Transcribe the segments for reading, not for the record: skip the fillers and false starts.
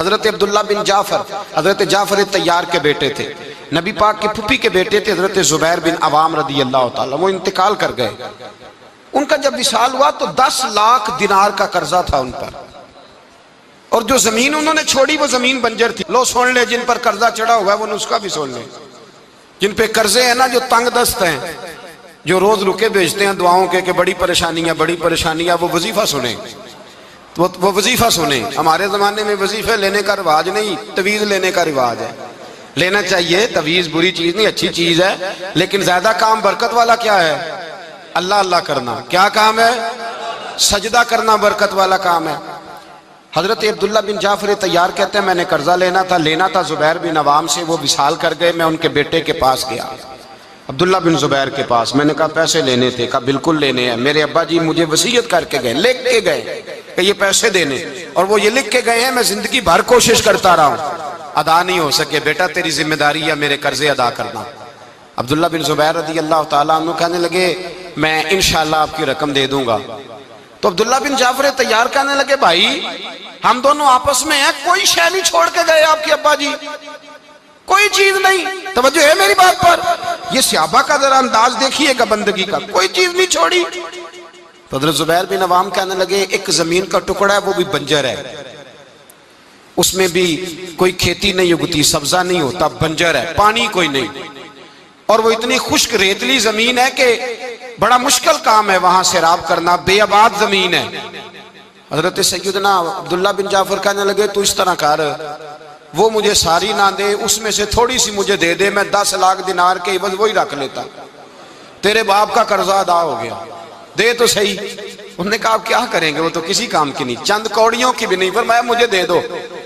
حضرت عبداللہ بن جعفر حضرت جعفر طیار کے بیٹے تھے، نبی پاک کی پھوپھی کے بیٹے تھے حضرت زبیر بن عوام رضی اللہ تعالیٰ، وہ انتقال کر گئے۔ ان کا جب وصال ہوا تو 10 لاکھ دینار کا قرضہ تھا ان پر، اور جو زمین انہوں نے چھوڑی وہ زمین بنجر تھی۔ لو سن لے، جن پر قرضہ چڑھا ہوا ہے وہ نسخہ بھی سن لے، جن پہ قرضے ہیں نا، جو تنگ دست ہیں، جو روز رکے بھیجتے ہیں دعاؤں کے کہ بڑی پریشانیاں، وہ وظیفہ سنیں، وہ وظیفہ سنیں۔ ہمارے زمانے میں وظیفے لینے کا رواج نہیں، تویز لینے کا رواج ہے۔ لینا چاہیے، تویز بری چیز نہیں، اچھی چیز ہے، لیکن زیادہ کام برکت والا کیا ہے؟ اللہ اللہ کرنا۔ کیا کام ہے؟ سجدہ کرنا برکت والا کام ہے۔ حضرت عبداللہ بن جعفر طیار کہتے ہیں میں نے قرضہ لینا تھا زبیر بن عوام سے، وہ وصال کر گئے۔ میں ان کے بیٹے کے پاس گیا، عبداللہ بن زبیر کے پاس۔ میں نے کہا پیسے لینے تھے، کہا بالکل لینے ہیں، میرے ابا جی مجھے وصیت کر کے گئے، لکھ کے گئے کہ یہ پیسے دینے، اور وہ یہ لکھ کے گئے ہیں، میں زندگی بھر کوشش کرتا رہا ہوں، ادا نہیں ہو سکے۔ بیٹا تیری ذمہ داری ہے میرے قرضے ادا کرنا۔ عبداللہ بن زبیر رضی اللہ تعالیٰ عنہ کہنے لگے میں انشاءاللہ آپ کی رقم دے دوں گا۔ تو عبداللہ بن جعفر طیار کہنے لگے بھائی ہم دونوں آپس میں ہیں، کوئی شے نہیں چھوڑ کے گئے آپ کے ابا جی، کوئی چیز نہیں۔ توجہ ہے میری بات پر؟ یہ صحابہ کا ذرا انداز دیکھیے گا بندگی کا، کوئی چیز نہیں چھوڑی۔ تو حضرت زبیر بن عوام کہنے لگے ایک زمین کا ٹکڑا ہے وہ بھی بنجر ہے، اس میں بھی کوئی کھیتی نہیں اگتی، سبزہ نہیں ہوتا، بنجر ہے، پانی کوئی نہیں، اور وہ اتنی خشک ریتلی زمین ہے کہ بڑا مشکل کام ہے وہاں سیراب کرنا، بے آباد زمین ہے۔ حضرت سیدنا عبداللہ بن جعفر کہنے لگے تو اس طرح کر، وہ مجھے ساری نہ دے، اس میں سے تھوڑی سی مجھے دے دے، میں 10 لاکھ دینار کے عوض وہی رکھ لیتا، تیرے باپ کا قرضہ ادا ہو گیا، دے تو صحیح۔ انہوں نے کہا آپ کیا کریں گے، وہ تو کسی کام کی نہیں، چند کوڑیوں کی بھی نہیں، فرمایا مجھے دے دو،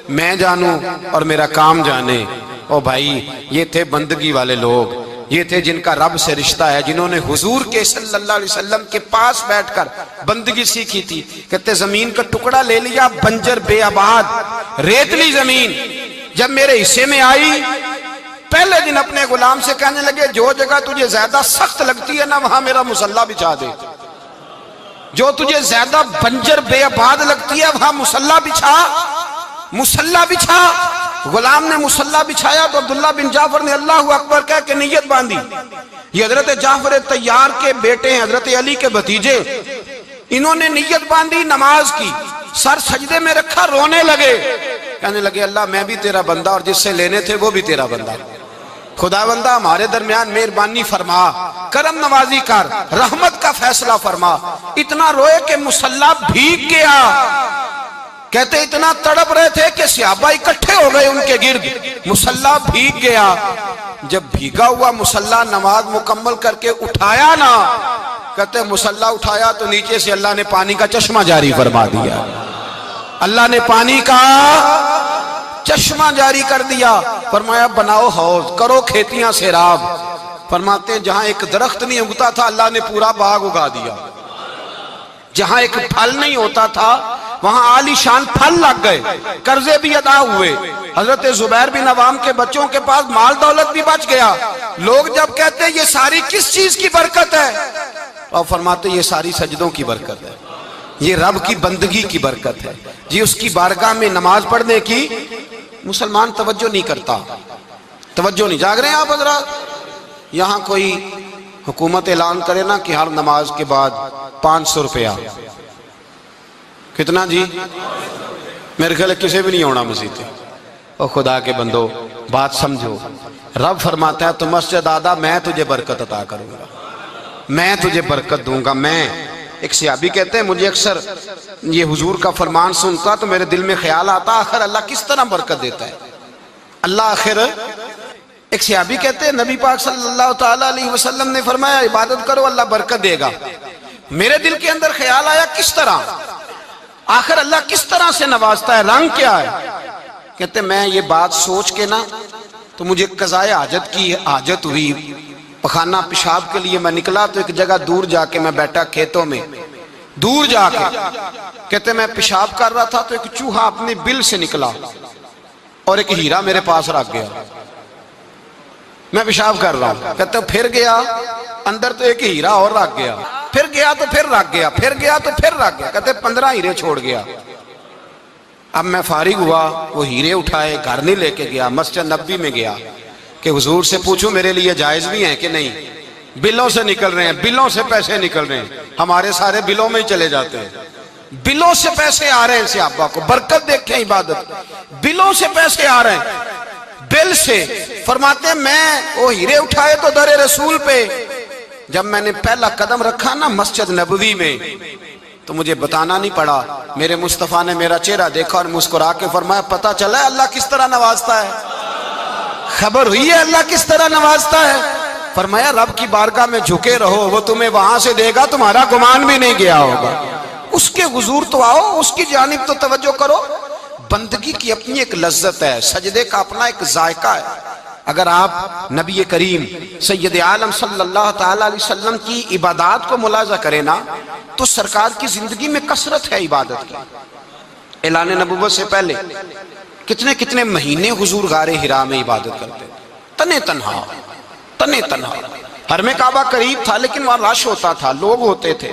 میں جانوں اور میرا کام جانے۔ او بھائی یہ تھے بندگی والے لوگ، یہ تھے جن کا رب سے رشتہ ہے، جنہوں نے حضور کے صلی اللہ علیہ وسلم کے پاس بیٹھ کر بندگی سیکھی تھی۔ کہتے زمین کا ٹکڑا لے لیا، بنجر بے آباد ریتلی زمین، جب میرے حصے میں آئی پہلے دن اپنے غلام سے کہنے لگے جو جگہ تجھے زیادہ سخت لگتی ہے نا وہاں میرا مصلی بچھا دے، جو تجھے زیادہ بنجر بے آباد لگتی ہے وہاں مصلی بچھا۔ غلام نے مصلی بچھایا تو عبداللہ بن جعفر نے اللہ اکبر کہہ کے نیت باندھی۔ یہ حضرت جعفر طیار کے بیٹے ہیں، حضرت علی کے بھتیجے، انہوں نے نیت باندھی نماز کی، سر سجدے میں رکھا، رونے لگے، کہنے لگے اللہ میں بھی تیرا بندہ اور جس سے لینے تھے وہ بھی تیرا بندہ، خدا بندہ ہمارے درمیان مہربانی فرما، کرم نوازی کر، رحمت کا فیصلہ فرما۔ اتنا روئے کہ مصلی بھیگ گیا۔ کہتے اتنا تڑپ رہے تھے کہ صحابہ اکٹھے ہو گئے ان کے گرد، مصلی بھیگ گیا۔ جب بھیگا ہوا مصلی نماز مکمل کر کے اٹھایا نا، کہتے مصلی اٹھایا تو نیچے سے اللہ نے پانی کا چشمہ جاری فرما دیا، اللہ نے پانی کا چشمہ جاری کر دیا۔ فرمایا بناؤ حوض، کرو کھیتیاں سیراب۔ فرماتے ہیں جہاں ایک درخت نہیں اگتا تھا اللہ نے پورا باغ اگا دیا، جہاں ایک پھل نہیں ہوتا تھا وہاں عالی شان پھل لگ گئے، قرضے بھی ادا ہوئے۔ حضرت زبیر بن عوام کے بچوں کے پاس مال دولت بھی بچ گیا۔ لوگ جب کہتے ہیں یہ ساری کس چیز کی برکت ہے، اور فرماتے یہ ساری سجدوں کی برکت ہے، یہ رب کی بندگی کی برکت ہے جی، اس کی بارگاہ میں نماز پڑھنے کی مسلمان توجہ نہیں کرتا، توجہ نہیں۔ جاگ رہے ہیں آپ حضرات؟ یہاں کوئی حکومت اعلان کرے نا کہ ہر نماز کے بعد 500 روپیہ، کتنا جی؟ میرے خیال کسی بھی نہیں ہونا مسجد۔ او خدا کے بندو بات سمجھو، رب فرماتا ہے تو مسجد آدھا میں تجھے برکت عطا کروں گا، میں تجھے برکت دوں گا۔ میں ایک صحابی کہتے ہیں مجھے اکثر یہ حضور کا فرمان سنتا تو میرے دل میں خیال آتا آخر اللہ کس طرح برکت دیتا ہے اللہ آخر۔ ایک صحابی کہتے ہیں نبی پاک صلی اللہ تعالیٰ علیہ وسلم نے فرمایا عبادت کرو اللہ برکت دے گا۔ میرے دل کے اندر خیال آیا کس طرح، آخر اللہ کس طرح سے نوازتا ہے، رنگ کیا ہے؟ کہتے میں یہ بات سوچ کے نا تو مجھے قضائے حاجت کی حاجت ہوئی، پخانہ پیشاب کے لیے میں نکلا تو ایک جگہ دور جا کے میں بیٹھا کھیتوں میں، دور جا کے کہتے میں پیشاب کر رہا تھا تو ایک چوہا اپنے بل سے نکلا اور ایک ہیرا میرے پاس رکھ گیا، میں پیشاب کر رہا ہوں، کہتے پھر گیا اندر تو ایک ہیرا اور رکھ گیا، پھر گیا تو پھر رکھ گیا، پھر گیا تو پھر رکھ گیا، کہتے 15 ہیرے چھوڑ گیا۔ اب میں فارغ ہوا، وہ ہیرے اٹھائے، گھر نہیں لے کے گیا، مسجد نبوی میں گیا کہ حضور سے پوچھوں میرے لیے جائز بھی ہیں کہ نہیں. بلوں سے نکل رہے ہیں، بلوں سے پیسے نکل رہے ہیں، ہمارے سارے بلوں میں ہی چلے جاتے ہیں. بلوں سے پیسے آ رہے ہیں صحابہ کو، برکت دیکھیں عبادت، بلوں سے پیسے آ رہے ہیں. بل سے فرماتے ہیں میں وہ ہیرے اٹھائے تو در رسول پہ، جب میں نے پہلا قدم رکھا نا مسجد نبوی میں تو مجھے بتانا نہیں پڑا، میرے مصطفیٰ نے میرا چہرہ دیکھا اور مسکرا کے فرمایا پتہ چلا ہے اللہ کس طرح نوازتا ہے، خبر ہوئی ہے اللہ کس طرح نوازتا ہے. فرمایا رب کی بارگاہ میں جھکے رہو، وہ تمہیں وہاں سے دے گا تمہارا گمان بھی نہیں گیا ہوگا. اس کے حضور تو آؤ، اس کی جانب تو توجہ کرو. بندگی کی اپنی ایک لذت ہے، سجدے کا اپنا ایک ذائقہ ہے. اگر آپ نبی کریم سید عالم صلی اللہ تعالیٰ علیہ وسلم کی عبادات کو ملاحظہ کریں نا تو سرکار کی زندگی میں کثرت ہے عبادت کی. اعلان نبوت سے پہلے کتنے کتنے مہینے حضور غار حرا میں عبادت کرتے، تنے تنہا. حرم کعبہ قریب تھا لیکن وہاں رش ہوتا تھا، لوگ ہوتے تھے.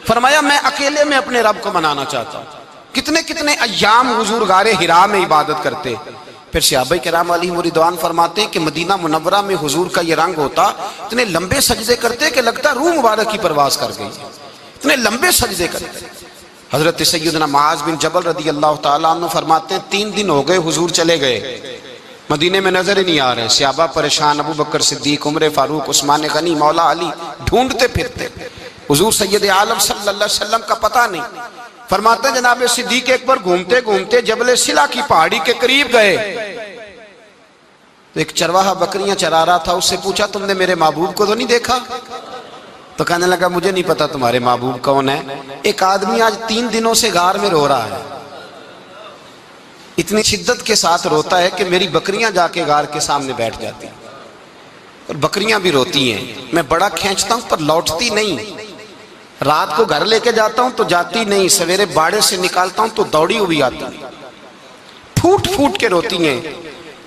فرمایا میں اکیلے میں اپنے رب کو منانا چاہتا ہوں. کتنے کتنے ایام حضور غار حرا میں عبادت کرتے. پھر صحابہ کرام علیہم رضوان فرماتے ہیں کہ مدینہ منورہ میں حضور کا یہ رنگ ہوتا، اتنے لمبے سجدے کرتے کہ لگتا روح مبارک کی پرواز کر گئی، اتنے لمبے سجدے کرتے. حضرت سیدنا معاذ بن جبل رضی اللہ تعالیٰ عنہ فرماتے ہیں 3 دن ہو گئے حضور چلے گئے، مدینے میں نظر ہی نہیں آ رہے. صحابہ پریشان، ابو بکر صدیق، عمر فاروق، عثمان غنی، مولا علی ڈھونڈتے پھرتے. حضور سید عالم صلی اللہ علیہ وسلم کا پتہ نہیں. فرماتے ہیں جناب صدیق ایک بار گھومتے گھومتے جبل سلا کی پہاڑی کے قریب گئے تو ایک چرواہا بکریاں چرا رہا تھا، اس سے پوچھا تم نے میرے محبوب کو تو نہیں دیکھا؟ تو کہنے لگا مجھے نہیں پتا تمہارے محبوب کون ہے. ایک آدمی آج 3 دنوں سے غار میں رو رہا ہے، اتنی شدت کے ساتھ روتا ہے کہ میری بکریاں جا کے غار کے سامنے بیٹھ جاتی ہیں اور بکریاں بھی روتی ہیں. میں بڑا کھینچتا ہوں پر لوٹتی نہیں، رات کو گھر لے کے جاتا ہوں تو جاتی نہیں، سویرے باڑے سے نکالتا ہوں تو دوڑی ہوئی آتی ہیں، پھوٹ پھوٹ کے روتی ہیں.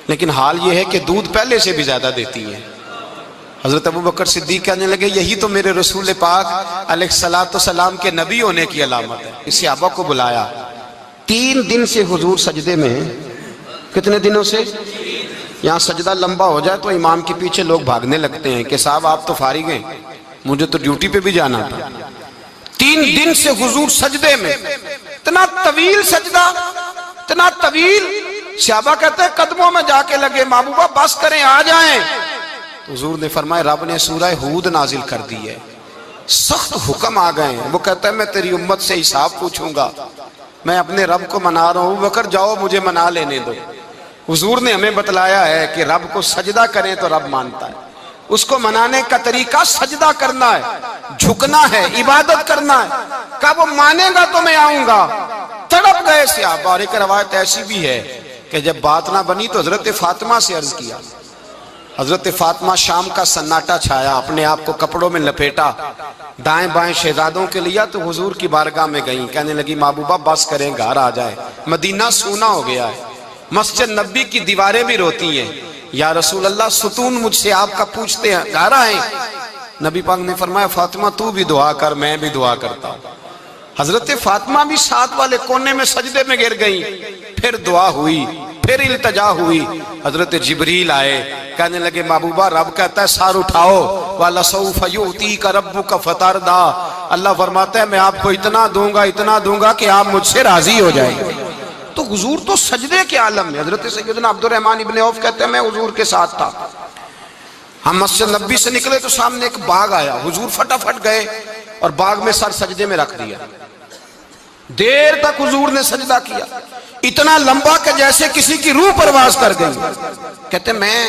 لیکن حال یہ ہے کہ دودھ پہلے سے بھی زیادہ دیتی ہیں. حضرت ابو بکر صدیق کہنے لگے یہی تو میرے رسول پاک علیہ السلام کے نبی ہونے کی علامت ہے. اس صحابہ کو بلایا، 3 دن سے حضور سجدے میں ہیں. کتنے دنوں سے؟ یہاں سجدہ لمبا ہو جائے تو امام کے پیچھے لوگ بھاگنے لگتے ہیں کہ صاحب آپ تو فارغ ہیں، مجھے تو ڈیوٹی پہ بھی جانا تھا. 3 دن سے حضور سجدے میں، اتنا طویل سجدہ، اتنا طویل. صحابہ کہتے ہیں قدموں میں جا کے لگے، محبوبہ بس کریں آ جائیں. تو حضور نے فرمایا رب نے سورہ ہود نازل کر دی ہے، سخت حکم آ گئے ہیں. وہ کہتا ہے میں تیری امت سے حساب پوچھوں گا، میں اپنے رب کو منا رہا ہوں، بکر جاؤ مجھے منا لینے دو. حضور نے ہمیں بتلایا ہے کہ رب کو سجدہ کریں تو رب مانتا ہے. اس کو منانے کا طریقہ سجدہ کرنا ہے، جھکنا ہے، عبادت کرنا ہے. کہا وہ مانے گا تو میں آؤں گا. تڑپ گئے صحابہ. اور ایک روایت ایسی بھی ہے کہ جب بات نہ بنی تو حضرت فاطمہ سے عرض کیا. حضرت فاطمہ شام کا سناٹا چھایا، اپنے آپ کو کپڑوں میں لپیٹا، دائیں بائیں شہزادوں کے لیا تو حضور کی بارگاہ میں گئیں. کہنے لگی محبوبہ بس کریں گھر آ جائے، مدینہ سونا ہو گیا ہے. مسجد نبی کی دیواریں بھی روتی ہیں، یا رسول اللہ ستون مجھ سے آپ کا پوچھتے ہیں، گھر آئیں. نبی پاک نے فرمایا فاطمہ تو بھی دعا کر، میں بھی دعا کرتا ہوں. حضرت فاطمہ بھی ساتھ والے کونے میں سجدے میں گر گئی. پھر دعا ہوئی، پھر التجا ہوئی. حضرت جبریل آئے، کہنے لگے محبوبہ رب کہتا ہے سار اٹھاؤ، وَلَسَوْفَ يُؤْتِيكَ رَبُّكَ فَتَرْضَىٰ. اللہ فرماتا ہے میں آپ کو اتنا دوں گا کہ آپ مجھ سے راضی ہو جائیں گے. تو حضور تو سجدے کے عالم میں. حضرت سیدنا عبد الرحمن ابن عوف کہتے ہیں میں حضور کے ساتھ تھا، ہم مسجد نبی سے نکلے تو سامنے ایک باغ آیا. حضور فٹافٹ گئے اور باغ میں سر سجدے میں رکھ دیا. دیر تک حضور نے سجدہ کیا، اتنا لمبا کہ جیسے کسی کی روح پرواز کر گئی. کہتے میں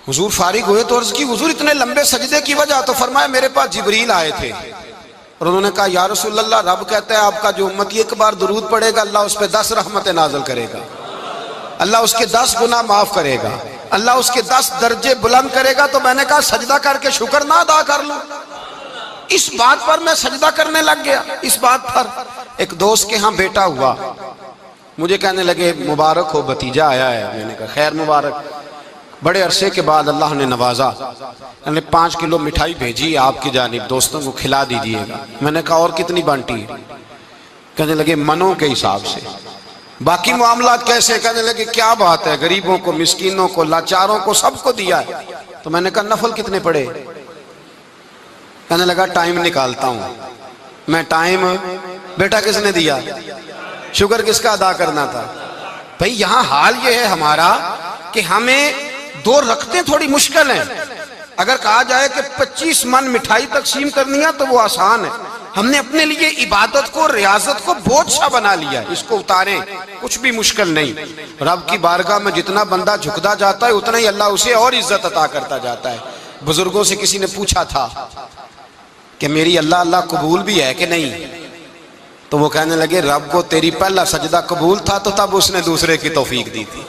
حضور فارغ ہوئے تو عرض کی حضور اتنے لمبے سجدے کی وجہ؟ تو فرمایا میرے پاس جبریل آئے تھے اور انہوں نے کہا یا رسول اللہ رب کہتا ہے آپ کا جو امتی ایک بار درود پڑھے گا اللہ اس پہ 10 رحمتیں نازل کرے گا، اللہ اس کے 10 گناہ معاف کرے گا، اللہ اس کے 10 درجے بلند کرے گا. تو میں نے کہا سجدہ کر کے شکر نہ ادا کر لوں؟ اس بات پر میں سجدہ کرنے لگ گیا. اس بات پر ایک دوست کے ہاں بیٹا ہوا، مجھے کہنے لگے مبارک ہو بھتیجا آیا ہے. میں نے کہا خیر مبارک. بڑے عرصے کے بعد اللہ نے نوازا، میں نے 5 کلو مٹھائی بھیجی آپ کی جانب، دوستوں کو کھلا دیجئے گا. میں نے کہا اور کتنی بانٹی ہے؟ کہنے لگے منوں کے حساب سے. باقی معاملات کیسے؟ کہنے لگے کیا بات ہے، غریبوں کو، مسکینوں کو، لاچاروں کو، سب کو دیا ہے۔ تو میں نے کہا نفل کتنے پڑھے؟ کہنے لگا ٹائم نکالتا ہوں۔ میں ٹائم بیٹا کس نے دیا؟ شکر کس کا ادا کرنا تھا؟ بھئی یہاں حال یہ ہے ہمارا کہ ہمیں دو رکھتے تھوڑی مشکل ہیں۔ اگر کہا جائے کہ 25 من مٹھائی تقسیم کرنی ہے تو وہ آسان ہے۔ ہم نے اپنے لیے عبادت کو، ریاضت کو بوجھ سا بنا لیا، اس کو اتاریں، کچھ بھی مشکل نہیں۔ رب کی بارگاہ میں جتنا بندہ جھکتا جاتا ہے اتنا ہی اللہ اسے اور عزت عطا کرتا جاتا ہے۔ بزرگوں سے کسی نے پوچھا تھا کہ میری اللہ اللہ قبول بھی ہے کہ نہیں؟ تو وہ کہنے لگے رب کو تیری پہلا سجدہ قبول تھا تو تب اس نے دوسرے کی توفیق دی تھی،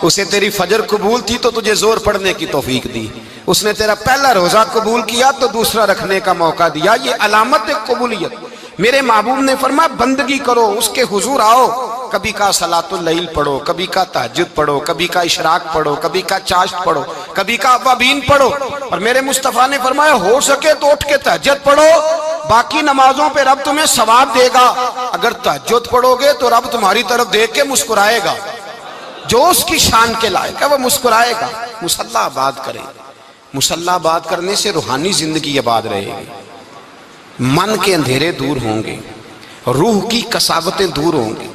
اسے تیری فجر قبول تھی تو تجھے زور پڑھنے کی توفیق دی، اس نے تیرا پہلا روزہ قبول کیا تو دوسرا رکھنے کا موقع دیا۔ یہ علامت قبولیت۔ میرے محبوب نے فرمایا بندگی کرو، اس کے حضور آؤ، کبھی کا صلاۃ اللیل پڑھو، کبھی کا تہجد پڑھو، کبھی کا اشراق پڑھو، کبھی کا چاشت پڑھو، کبھی کا اوابین پڑھو۔ اور میرے مصطفیٰ نے فرمایا ہو سکے تو اٹھ کے تہجد پڑھو، باقی نمازوں پہ رب تمہیں ثواب دے گا۔ اگر تہجد پڑھو گے تو رب تمہاری طرف دیکھ کے مسکرائے گا، جو اس کی شان کے لائق ہے وہ مسکرائے گا۔ مصلی آباد کریں، مصلی آباد کرنے سے روحانی زندگی آباد رہے گی، من کے اندھیرے دور ہوں گے، روح کی کساوتیں دور ہوں گی۔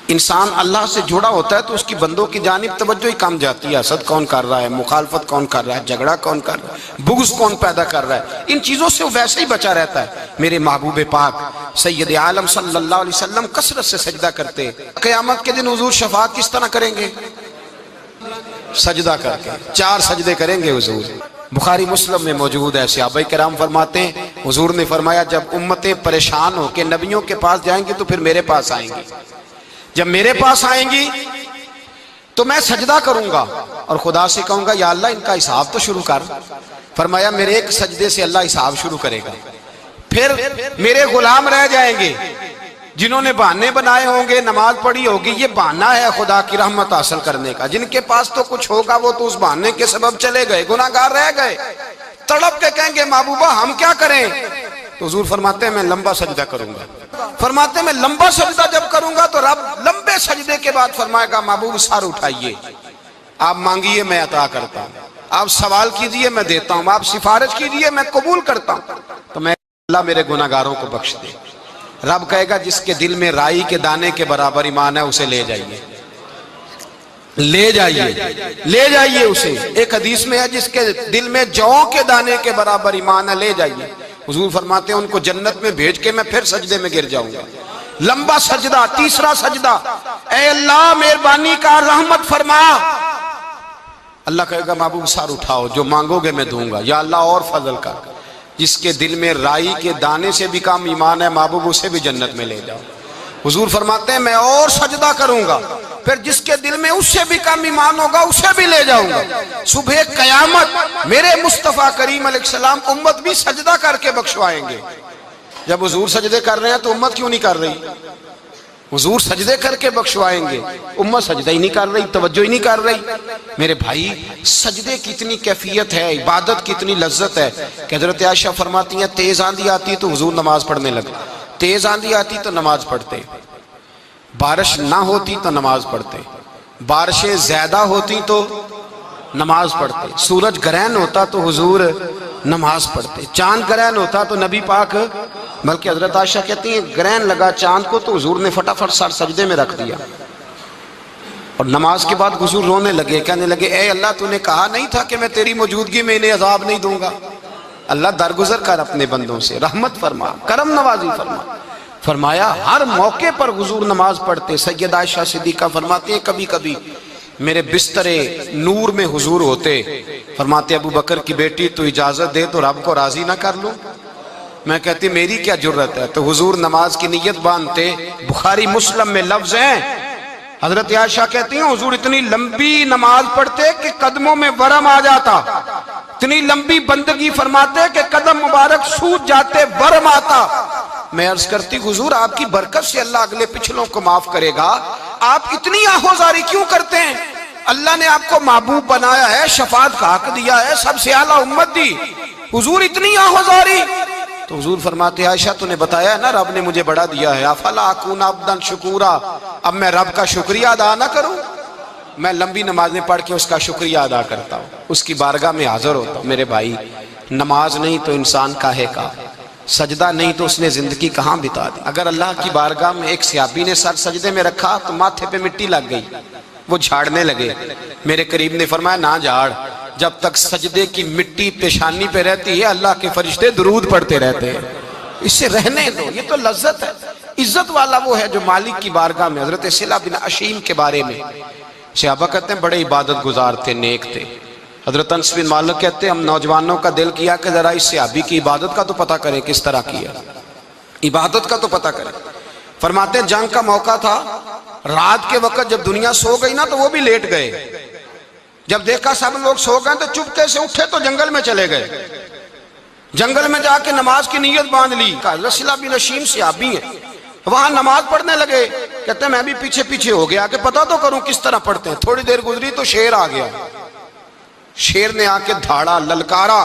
انسان اللہ سے جڑا ہوتا ہے تو اس کی بندوں کی جانب توجہ ہی کم جاتی ہے۔ حسد کون کر رہا ہے، مخالفت کون کر رہا ہے، جھگڑا کون کر رہا ہے، بغض کون پیدا کر رہا ہے، ان چیزوں سے وہ ویسے ہی بچا رہتا ہے۔ میرے محبوب پاک سید عالم صلی اللہ علیہ وسلم کثرت سے سجدہ کرتے۔ قیامت کے دن حضور شفاعت کس طرح کریں گے؟ سجدہ کر کے 4 سجدے کریں گے حضور۔ بخاری مسلم میں موجود ہے، صحابہ کرام فرماتے ہیں حضور نے فرمایا جب امتیں پریشان ہو کے نبیوں کے پاس جائیں گی تو پھر میرے پاس آئیں گی، جب میرے پاس آئیں گی تو میں سجدہ کروں گا اور خدا سے کہوں گا یا اللہ ان کا حساب تو شروع کر۔ فرمایا میرے ایک سجدے سے اللہ حساب شروع کرے گا، پھر میرے غلام رہ جائیں گے جنہوں نے بہانے بنائے ہوں گے، نماز پڑھی ہوگی، یہ بہانہ ہے خدا کی رحمت حاصل کرنے کا۔ جن کے پاس تو کچھ ہوگا وہ تو اس بہانے کے سبب چلے گئے، گناہگار رہ گئے، تڑپ کے کہیں گے محبوبہ ہم کیا کریں؟ تو حضور فرماتے ہیں میں لمبا سجدہ کروں گا۔ فرماتے ہیں میں لمبا سجدہ جب کروں گا تو رب لمبے سجدے کے بعد فرمائے گا محبوب سر اٹھائیے، آپ مانگیے میں عطا کرتا ہوں، آپ سوال کیجئے میں دیتا ہوں، آپ سفارش کیجئے میں قبول کرتا ہوں۔ تو میں اللہ میرے گناہگاروں کو بخش دے۔ رب کہے گا جس کے دل میں رائی کے دانے کے برابر ایمان ہے اسے لے جائیے، لے جائیے، لے جائیے اسے۔ ایک حدیث میں ہے جس کے دل میں جو کے دانے کے برابر ایمان ہے لے جائیے۔ حضور فرماتے ہیں ان کو جنت میں بھیج کے میں پھر سجدے میں گر جاؤں گا۔ لمبا سجدہ، تیسرا سجدہ، اے اللہ مہربانی کا رحمت فرما۔ اللہ کہے گا محبوب سر اٹھاؤ، جو مانگو گے میں دوں گا، یا اللہ اور فضل کر۔ جس کے دل میں رائی کے دانے سے بھی کم ایمان ہے محبوب اسے بھی جنت میں لے جاؤ۔ حضور فرماتے ہیں میں اور سجدہ کروں گا، پھر جس کے دل میں اس سے بھی کم ایمان ہوگا اسے بھی لے جاؤں گا۔ صبح قیامت میرے مصطفیٰ کریم علیہ السلام امت بھی سجدہ کر کے بخشوائیں گے۔ جب حضور سجدے کر رہے ہیں تو امت کیوں نہیں کر رہی؟ حضور سجدے کر کے بخشوائیں گے، امت سجدہ ہی نہیں کر رہی، توجہ ہی نہیں کر رہی۔ میرے بھائی سجدے کی اتنی کیفیت ہے، عبادت کی اتنی لذت ہے کہ حضرت عائشہ فرماتی ہیں تیز آندھی آتی تو حضور نماز پڑھنے لگے، تیز آندھی آتی تو نماز پڑھتے، بارش نہ ہوتی تو نماز پڑھتے، بارشیں زیادہ ہوتی تو نماز پڑھتے، سورج گرہن ہوتا تو حضور نماز پڑھتے، چاند گرہن ہوتا تو نبی پاک، بلکہ حضرت عائشہ کہتی ہیں گرہن لگا چاند کو تو حضور نے فٹافٹ سر سجدے میں رکھ دیا، اور نماز کے بعد حضور رونے لگے، کہنے لگے اے اللہ تو نے کہا نہیں تھا کہ میں تیری موجودگی میں انہیں عذاب نہیں دوں گا؟ اللہ درگزر کر اپنے بندوں سے، رحمت فرما، کرم نوازی فرما۔ فرمایا ہر موقع پر حضور نماز پڑھتے۔ سید عائشہ صدیقہ فرماتی ہیں کبھی کبھی میرے بسترے نور میں حضور ہوتے، فرماتے ابو بکر کی بیٹی تو اجازت دے تو رب کو راضی نہ کر لوں؟ میں کہتی میری کیا جرت ہے؟ تو حضور نماز کی نیت باندھتے۔ بخاری مسلم میں لفظ ہیں، حضرت عائشہ کہتی ہیں حضور اتنی لمبی نماز پڑھتے کہ قدموں میں ورم آ جاتا، اتنی لمبی بندگی فرماتے کہ قدم مبارک سوج جاتے، ورم آتا۔ میں عرض کرتی حضور آپ کی برکت سے اللہ اگلے پچھلوں کو معاف کرے گا، آپ اتنی آہوزاری کیوں کرتے ہیں؟ اللہ نے آپ کو محبوب بنایا ہے، شفاعت کا حق دیا ہے، سب سے اعلیٰ امت دی، حضور اتنی آہوزاری؟ تو حضور فرماتے عائشہ تو نے بتایا نا رب نے مجھے بڑا دیا ہے، افلا اکون عبدا شکورا، اب میں رب کا شکریہ ادا نہ کروں؟ میں لمبی نمازیں پڑھ کے اس کا شکریہ ادا کرتا ہوں، اس کی بارگاہ میں حاضر ہوتا ہوں۔ میرے بھائی، نماز نہیں تو انسان کاہے کا، سجدہ نہیں تو اس نے زندگی کہاں بتا دی۔ اگر اللہ کی بارگاہ میں ایک صحابی نے سر سجدے میں رکھا تو ماتھے پہ مٹی لگ گئی، وہ جھاڑنے لگے، میرے قریب نے فرمایا نہ جھاڑ، جب تک سجدے کی مٹی پیشانی پہ رہتی ہے اللہ کے فرشتے درود پڑھتے رہتے ہیں، اس سے رہنے دو، یہ تو لذت ہے۔ عزت والا وہ ہے جو مالک کی بارگاہ میں۔ حضرت صلہ بن اشیم کے بارے میں صحابہ کہتے ہیں بڑے عبادت گزار تھے، نیک تھے۔ حضرت انس بن مالک کہتے ہیں ہم نوجوانوں کا دل کیا کہ ذرا اس صحابی کی عبادت کا تو پتہ کریں کس طرح کیا، عبادت کا تو پتہ کریں۔ فرماتے ہیں جنگ کا موقع تھا، رات کے وقت جب دنیا سو گئی نا تو وہ بھی لیٹ گئے، جب دیکھا سب لوگ سو گئے تو چپکے سے اٹھے تو جنگل میں چلے گئے، جنگل میں جا کے نماز کی نیت باندھ لی۔ حضرت صلہ بن اشیم صحابی ہیں، وہاں نماز پڑھنے لگے، کہتے ہیں میں بھی پیچھے پیچھے ہو گیا کہ پتہ تو کروں کس طرح پڑھتے ہیں۔ تھوڑی دیر گزری تو شیر آ گیا، شیر نے آ کے دھاڑا، للکارا،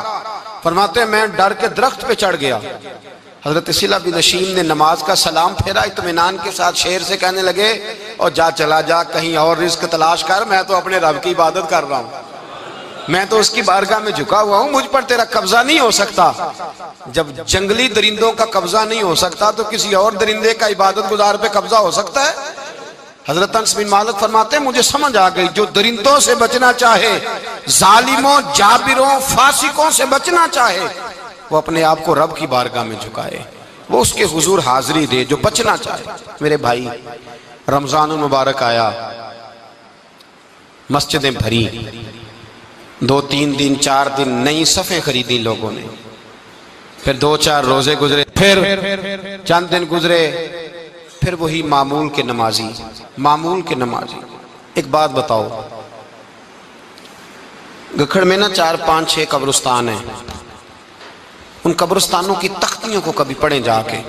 فرماتے ہیں میں ڈر کے درخت پہ چڑھ گیا۔ حضرت صلہ بن اشیم نے نماز کا سلام پھیرا، اطمینان کے ساتھ شیر سے کہنے لگے اور جا چلا جا کہیں اور رزق تلاش کر، میں تو اپنے رب کی عبادت کر رہا ہوں، میں تو اس کی بارگاہ میں جھکا ہوا ہوں، مجھ پر تیرا قبضہ نہیں ہو سکتا۔ جب جنگلی درندوں کا قبضہ نہیں ہو سکتا تو کسی اور درندے کا عبادت گزار پہ قبضہ ہو سکتا ہے؟ حضرت انس بن مالک فرماتے ہیں مجھے سمجھ آ گئی جو درندوں سے بچنا چاہے، ظالموں، جابروں، فاسقوں سے بچنا چاہے، وہ اپنے آپ کو رب کی بارگاہ میں جھکائے، وہ اس کے حضور حاضری دے جو بچنا چاہے۔ میرے بھائی، رمضان المبارک آیا، مسجدیں بھری، 2-3 دن 4 دن نئی صفیں خریدی لوگوں نے، پھر 2-4 روزے گزرے، پھر چند دن گزرے، پھر وہی معمول کے نمازی، معمول کے نمازی۔ ایک بات بتاؤ، گکھڑ میں نا 4-5-6 قبرستان ہیں، ان قبرستانوں کی تختیوں کو کبھی پڑھیں جا کے،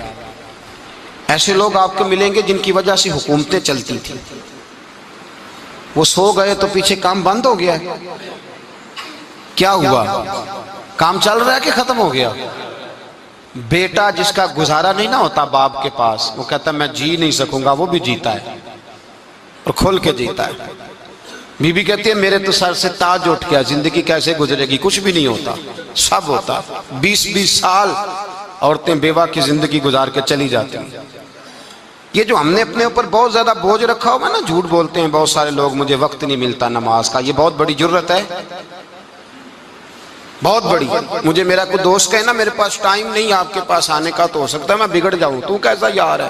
ایسے لوگ آپ کو ملیں گے جن کی وجہ سے حکومتیں چلتی تھیں، وہ سو گئے تو پیچھے کام بند ہو گیا ہے، کیا ہوا؟ کام چل رہا ہے کہ ختم ہو گیا؟ بیٹا جس کا گزارا نہیں نہ ہوتا باپ کے پاس، وہ کہتا ہے میں جی نہیں سکوں گا، وہ بھی جیتا ہے اور کھل کے جیتا ہے۔ بی بی کہتی ہے میرے تو سر سے تاج اٹھ گیا، زندگی کیسے گزرے گی؟ کچھ بھی نہیں ہوتا، سب ہوتا۔ 20-20 سال عورتیں بیوہ کی زندگی گزار کے چلی جاتی ہیں۔ یہ جو ہم نے اپنے اوپر بہت زیادہ بوجھ رکھا ہوا نا، جھوٹ بولتے ہیں بہت سارے لوگ مجھے وقت نہیں ملتا نماز کا، یہ بہت بڑی جرت ہے، بہت بڑی۔ مجھے میرا کوئی دوست کہے نا میرے پاس ٹائم نہیں آپ کے پاس آنے کا، تو ہو سکتا ہے میں بگڑ جاؤں، تو کیسا یار ہے،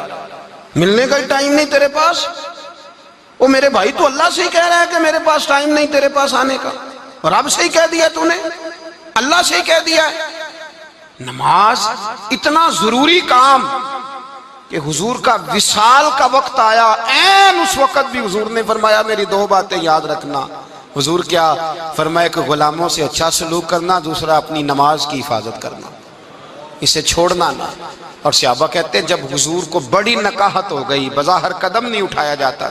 ملنے کا ٹائم نہیں تیرے پاس؟ وہ میرے بھائی تو اللہ سے ہی کہہ رہا ہے کہ میرے پاس ٹائم نہیں تیرے پاس آنے کا، رب سے ہی کہہ دیا تو نے، اللہ سے ہی کہہ دیا ہے۔ نماز اتنا ضروری کام کہ حضور کا وصال کا وقت آیا، عین اس وقت بھی حضور نے فرمایا میری 2 باتیں یاد رکھنا۔ حضور کیا فرمایا کہ غلاموں سے اچھا سلوک کرنا، دوسرا اپنی نماز کی حفاظت کرنا، اسے چھوڑنا نہ۔ اور صحابہ کہتے ہیں جب حضور کو بڑی نکاہت ہو گئی، بظاہر قدم نہیں اٹھایا جاتا،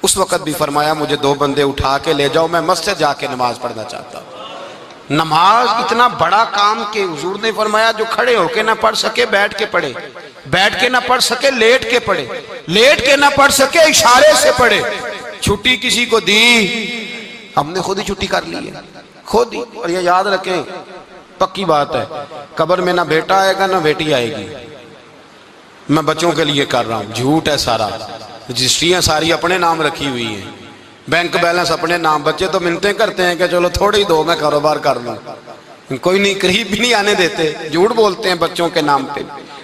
اس وقت بھی فرمایا مجھے 2 بندے اٹھا کے لے جاؤ، میں مسجد جا کے نماز پڑھنا چاہتا ہوں۔ نماز اتنا بڑا کام کہ حضور نے فرمایا جو کھڑے ہو کے نہ پڑھ سکے بیٹھ کے پڑھے، بیٹھ کے نہ پڑھ سکے لیٹ کے پڑھے، لیٹ کے نہ پڑھ سکے اشارے سے پڑھے۔ چھٹی کسی کو دی، ہم نے خود ہی چھٹی کر لی ہے، خود ہی۔ اور یہ یاد رکھیں پکی بات ہے، قبر میں نہ بیٹا آئے گا نہ بیٹی آئے گی، میں بچوں کے لیے کر رہا ہوں، جھوٹ ہے سارا، رجسٹریاں ساری اپنے نام رکھی ہوئی ہیں، بینک بیلنس اپنے نام، بچے تو منتیں کرتے ہیں کہ چلو تھوڑی دو میں کاروبار کر لوں، کوئی نہیں، قریب بھی نہیں آنے دیتے، جھوٹ بولتے ہیں بچوں کے نام پہ،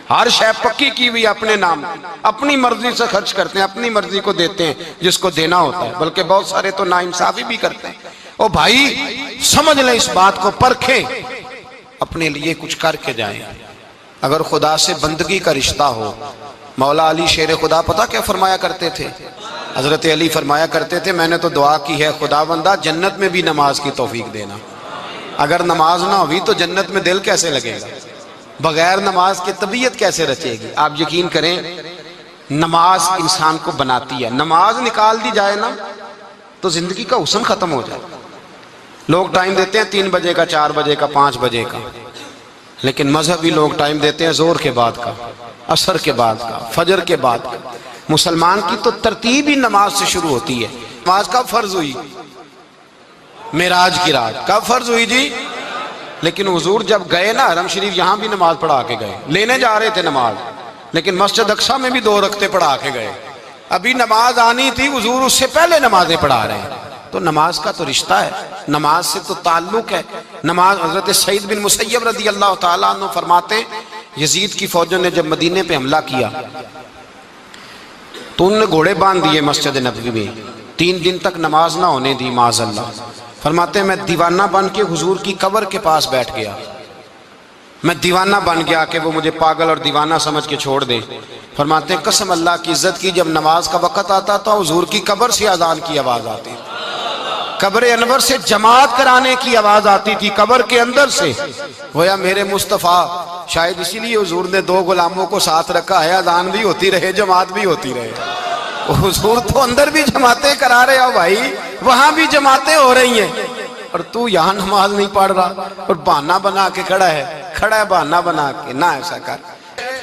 ہر شے پکی کی ہوئی اپنے نام، اپنی مرضی سے خرچ کرتے ہیں، اپنی مرضی کو دیتے ہیں جس کو دینا ہوتا ہے، بلکہ بہت سارے تو ناانصافی بھی کرتے ہیں۔ او بھائی سمجھ لیں اس بات کو، پرکھیں، اپنے لیے کچھ کر کے جائیں۔ اگر خدا سے بندگی کا رشتہ ہو، مولا علی شیر خدا پتہ کیا فرمایا کرتے تھے؟ حضرت علی فرمایا کرتے تھے میں نے تو دعا کی ہے خدا بندہ جنت میں بھی نماز کی توفیق دینا، اگر نماز نہ ہوئی تو جنت میں دل کیسے لگے گا، بغیر نماز کی طبیعت کیسے رچے گی؟ آپ یقین کریں نماز انسان کو بناتی ہے، نماز نکال دی جائے نا تو زندگی کا حسن ختم ہو جائے۔ لوگ ٹائم دیتے ہیں 3 بجے کا، 4 بجے کا، 5 بجے کا، لیکن مذہبی لوگ ٹائم دیتے ہیں زور کے بعد کا، عصر کے بعد کا، فجر کے بعد کا۔ مسلمان کی تو ترتیب ہی نماز سے شروع ہوتی ہے۔ نماز کب فرض ہوئی؟ معراج کی رات۔ کب فرض ہوئی جی؟ لیکن حضور جب گئے نا حرم شریف، یہاں بھی نماز پڑھا کے گئے، لینے جا رہے تھے نماز، لیکن مسجد اقصیٰ میں بھی 2 رکعتیں پڑھا کے گئے۔ ابھی نماز آنی تھی، حضور اس سے پہلے نمازیں پڑھا رہے ہیں۔ تو نماز کا تو رشتہ ہے، نماز سے تو تعلق ہے۔ نماز حضرت سعید بن مسیب رضی اللہ تعالیٰ عنہ فرماتے، یزید کی فوجوں نے جب مدینے پہ حملہ کیا تو انہوں نے گھوڑے باندھ دیے مسجد نبوی میں، 3 دن تک نماز نہ ہونے دی معاذ اللہ۔ فرماتے ہیں میں دیوانہ بن کے حضور کی قبر کے پاس بیٹھ گیا، میں دیوانہ بن گیا کہ وہ مجھے پاگل اور دیوانہ سمجھ کے چھوڑ دیں۔ فرماتے ہیں قسم اللہ کی عزت کی، جب نماز کا وقت آتا تو حضور کی قبر سے اذان کی آواز آتی، قبر انور سے جماعت کرانے کی آواز آتی تھی، قبر کے اندر سے۔ گویا میرے مصطفیٰ، شاید اسی لیے حضور نے 2 غلاموں کو ساتھ رکھا ہے، اذان بھی ہوتی رہے، جماعت بھی ہوتی رہے۔ حضور تو اندر بھی جماعتیں کرا رہے ہو بھائی، وہاں بھی جماعتیں ہو رہی ہیں، اور تو یہاں نماز نہیں پڑھ رہا اور بہانہ بنا کے کھڑا ہے بہانہ بنا کے۔ نہ ایسا کر،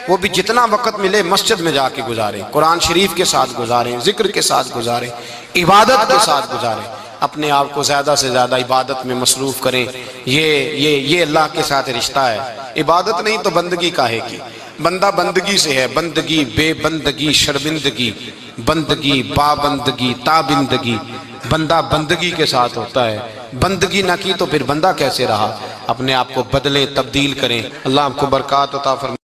وہ بھی جتنا وقت ملے مسجد میں جا کے گزارے، قرآن شریف کے ساتھ گزارے، ذکر کے ساتھ گزارے، عبادت کے ساتھ گزارے، اپنے آپ کو زیادہ سے زیادہ عبادت میں مصروف کریں۔ یہ اللہ کے ساتھ رشتہ ہے۔ عبادت نہیں تو بندگی کاہے کی؟ بندہ بندگی سے ہے، بندگی بے بندگی شرمندگی، بندگی بابندگی تابندگی، بندہ بندگی کے ساتھ ہوتا ہے۔ بندگی نہ کی تو پھر بندہ کیسے رہا؟ اپنے آپ کو بدلیں، تبدیل کریں۔ اللہ آپ کو برکات عطا فرمائے۔